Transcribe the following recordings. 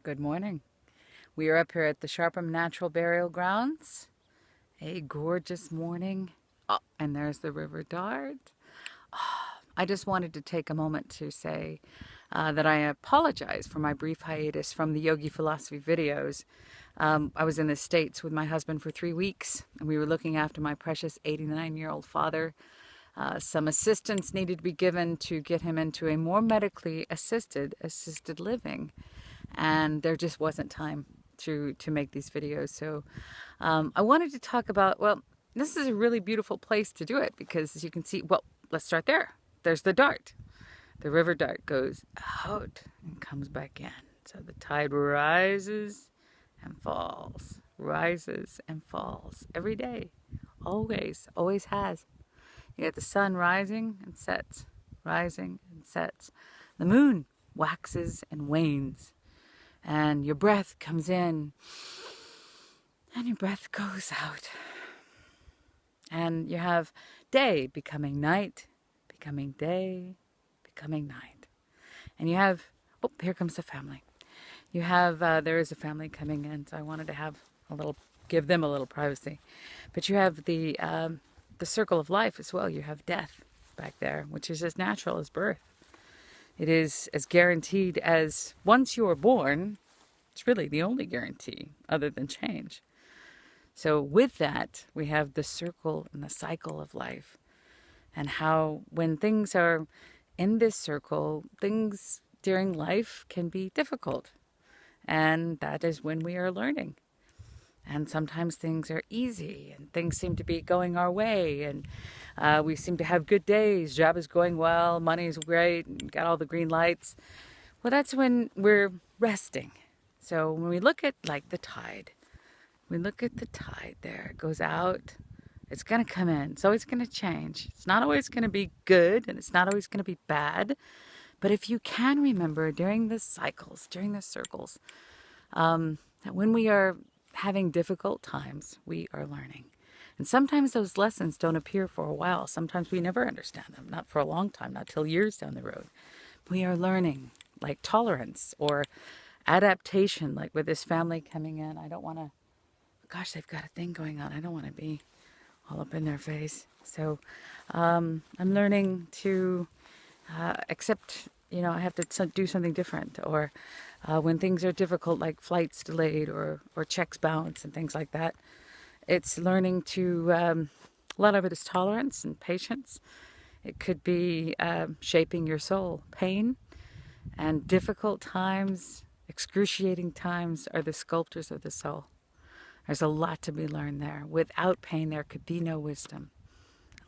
Good morning. We are up here at the Sharpham Natural Burial Grounds. A gorgeous morning. Oh, and there's the River Dart. I just wanted to take a moment to say that I apologize for my brief hiatus from the Yogi Philosophy videos. I was in the States with my husband for 3 weeks, and we were looking after my precious 89-year-old father. Some assistance needed to be given to get him into a more medically assisted living, and there just wasn't time to make these videos. So I wanted to talk about, well, this is a really beautiful place to do it because, as you can see, well, let's start there. There's the Dart. The River Dart goes out and comes back in. So the tide rises and falls, rises and falls every day, always has. You get the sun rising and sets, rising and sets. The moon waxes and wanes, and your breath comes in and your breath goes out. And you have day becoming night, becoming day, becoming night. And you have, oh, here comes the family. You have, there is a family coming in, so I wanted to have give them a little privacy. But you have the circle of life as well. You have death back there, which is as natural as birth. It is as guaranteed as once you are born. It's really the only guarantee other than change. So with that, we have the circle and the cycle of life, and how when things are in this circle, things during life can be difficult. And that is when we are learning. And sometimes things are easy and things seem to be going our way, and we seem to have good days. Job is going well, money is great, and got all the green lights. Well, that's when we're resting. So when we look at like the tide, we look at the tide there. It goes out. It's going to come in. It's always going to change. It's not always going to be good, and it's not always going to be bad. But if you can remember during the cycles, during the circles, that when we are having difficult times, we are learning. And sometimes those lessons don't appear for a while. Sometimes we never understand them, not for a long time, not till years down the road. We are learning, like tolerance or adaptation, like with this family coming in. I don't want to, gosh, they've got a thing going on. I don't want to be all up in their face. So I'm learning to accept, I have to do something different. Or when things are difficult, like flights delayed or checks bounce and things like that, it's learning to, a lot of it is tolerance and patience. It could be shaping your soul. Pain and difficult times, excruciating times are the sculptors of the soul. There's a lot to be learned there. Without pain, there could be no wisdom,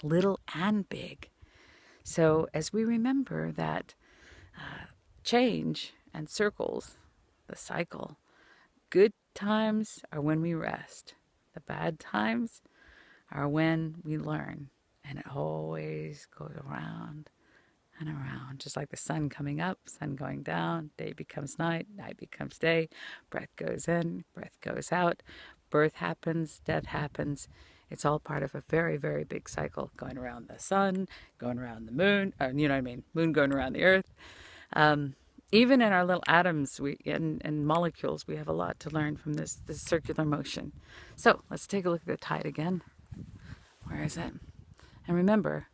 little and big. So as we remember that change and circles, the cycle, good times are when we rest. The bad times are when we learn. And it always goes around and around, just like the sun coming up, sun going down, day becomes night, night becomes day, breath goes in, breath goes out, birth happens, death happens. It's all part of a very, very big cycle, going around the sun, going around the moon, moon going around the earth. Even in our little atoms and molecules, we have a lot to learn from this circular motion. So let's take a look at the tide again. Where is it? And remember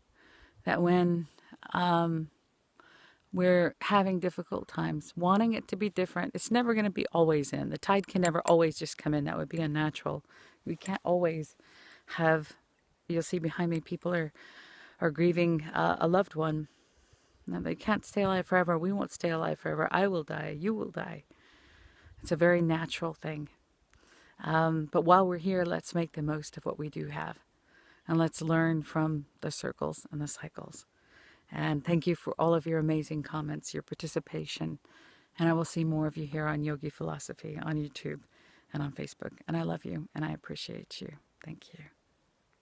that when we're having difficult times, wanting it to be different, it's never going to be always in. The tide can never always just come in. That would be unnatural. We can't always have, you'll see behind me, people are grieving a loved one. Now, they can't stay alive forever. We won't stay alive forever. I will die. You will die. It's a very natural thing. But while we're here, let's make the most of what we do have. And let's learn from the circles and the cycles. And thank you for all of your amazing comments, your participation. And I will see more of you here on Yogi Philosophy, on YouTube and on Facebook. And I love you and I appreciate you. Thank you.